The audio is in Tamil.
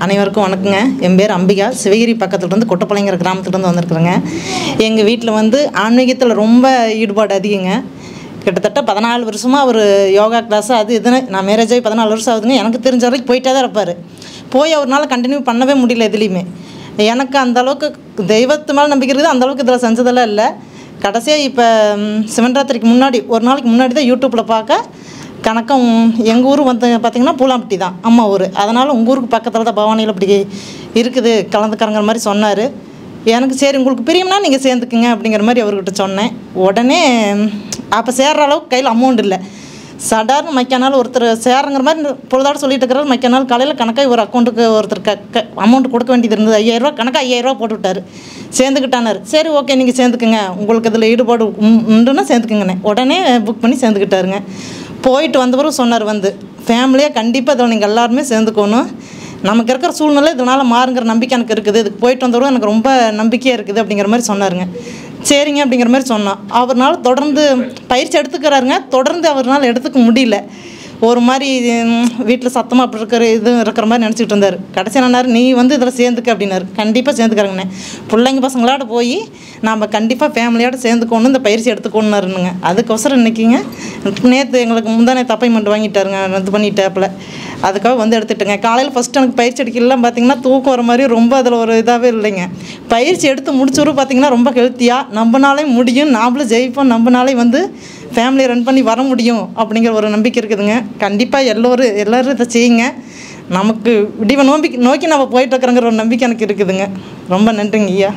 அனைவருக்கும் வணக்கங்க. என் பேர் அம்பிகா. சிவகிரி பக்கத்துலேருந்து கொட்டப்பாளையங்கிற கிராமத்துலேருந்து வந்திருக்குறேங்க. எங்கள் வீட்டில் வந்து ஆன்மீகத்தில் ரொம்ப ஈடுபாடு அதிகங்க. கிட்டத்தட்ட 14 வருஷமாக அவர் யோகா கிளாஸ் அது இதுன்னு, நான் மேரேஜ் ஆகி 14 வருஷம் ஆகுதுங்க. எனக்கு தெரிஞ்ச வரைக்கும் போயிட்டே தான் இருப்பார். போய் அவரால் கண்டினியூ பண்ணவே முடியல எதுலேயுமே. எனக்கு அந்தளவுக்கு தெய்வத்து மேலே நம்பிக்கை இருக்குது, அந்தளவுக்கு இதில் செஞ்சதெல்லாம் இல்லை. கடைசியாக இப்போ சிவன்ராத்திரிக்கு முன்னாடி ஒரு நாளைக்கு முன்னாடி தான் யூடியூப்பில் பார்க்க கணக்கம் எங்கள் ஊர் வந்து பார்த்திங்கன்னா பூலாம்பட்டி தான் அம்மா ஊர். அதனால் உங்கள் ஊருக்கு பக்கத்தில் தான் பவானியில் இப்படி இருக்குது கலந்துக்கிறங்கிற மாதிரி சொன்னார். எனக்கு சரி உங்களுக்கு பிரியம்னா நீங்கள் சேர்ந்துக்குங்க அப்படிங்கிற மாதிரி அவர்கிட்ட சொன்னேன். உடனே அப்போ சேர்ற அளவுக்கு கையில் அமௌண்ட் இல்லை. சடார்னு மைக்கானால் ஒருத்தர் சேருங்கிற மாதிரி பொழுதாடு சொல்லிட்டு இருக்கிறார். மைக்கானால் காலையில் கணக்காக ஒரு அக்கௌண்ட்டுக்கு ஒருத்தர் அமௌண்ட் கொடுக்க வேண்டியது இருந்தது. 5000 ரூபா கணக்காக 5000 ரூபா போட்டு விட்டார். சேர்ந்துக்கிட்டானார். சரி ஓகே நீங்கள் சேர்ந்துக்குங்க, உங்களுக்கு இதில் ஈடுபாடு உண்டுன்னா சேர்ந்துக்குங்கண்ணே. உடனே புக் பண்ணி சேர்ந்துக்கிட்டாருங்க. போயிட்டு வந்தவரும் சொன்னார், வந்து ஃபேமிலியாக கண்டிப்பாக இதில் நீங்கள் எல்லாருமே சேர்ந்துக்கணும், நமக்கு இருக்கிற சூழ்நிலை இதனால் மாறுங்கிற நம்பிக்கை எனக்கு இருக்குது, இதுக்கு போயிட்டு வந்தவரும் எனக்கு ரொம்ப நம்பிக்கையாக இருக்குது அப்படிங்கிற மாதிரி சொன்னாருங்க. சரிங்க அப்படிங்கிற மாதிரி சொன்னோம். அவர்னால தொடர்ந்து பயிற்சி எடுத்துக்கிறாருங்க. தொடர்ந்து அவர்னால் எடுத்துக்க முடியல. ஒரு மாதிரி வீட்டில் சத்தமாக அப்படி இருக்கிற மாதிரி நினச்சிக்கிட்டு இருந்தார். கடைசி என்னார், நீ வந்து இதில் சேர்ந்துக்க அப்படின்னாரு. கண்டிப்பாக சேர்ந்துக்கிறாங்கண்ணே. பிள்ளைங்க பசங்களோட போய் நாம் கண்டிப்பாக ஃபேமிலியோடு சேர்ந்துக்கணும், இந்த பயிற்சி எடுத்துக்கணுன்னாருங்க. அதுக்கோசரம் இன்றைக்கிங்க நேற்று எங்களுக்கு முந்தானே அப்பாயின்மெண்ட் வாங்கிட்டாருங்க, இது பண்ணிட்டாப்புல. அதுக்காக வந்து எடுத்துட்டேங்க. காலையில் ஃபஸ்ட்டு எனக்கு பயிற்சி எடுக்கலாம் பார்த்திங்கன்னா தூக்கம் வர மாதிரி ரொம்ப அதில் ஒரு இதாகவே இல்லைங்க. பயிற்சி எடுத்து முடிச்சவரும் பார்த்திங்கன்னா ரொம்ப ஹெல்த்தியாக நம்மனாலே முடியும், நாமளும் ஜெயிப்போம், நம்மனாலே வந்து ஃபேமிலியை ரன் பண்ணி வர முடியும் அப்படிங்கிற ஒரு நம்பிக்கை இருக்குதுங்க. கண்டிப்பாக எல்லோரும் இதை செய்யுங்க. நமக்கு விடிவை நோக்கி நம்ம போயிட்டுருக்குறோங்கிற ஒரு நம்பிக்கை எனக்கு இருக்குதுங்க. ரொம்ப நன்றிங்க ஐயா.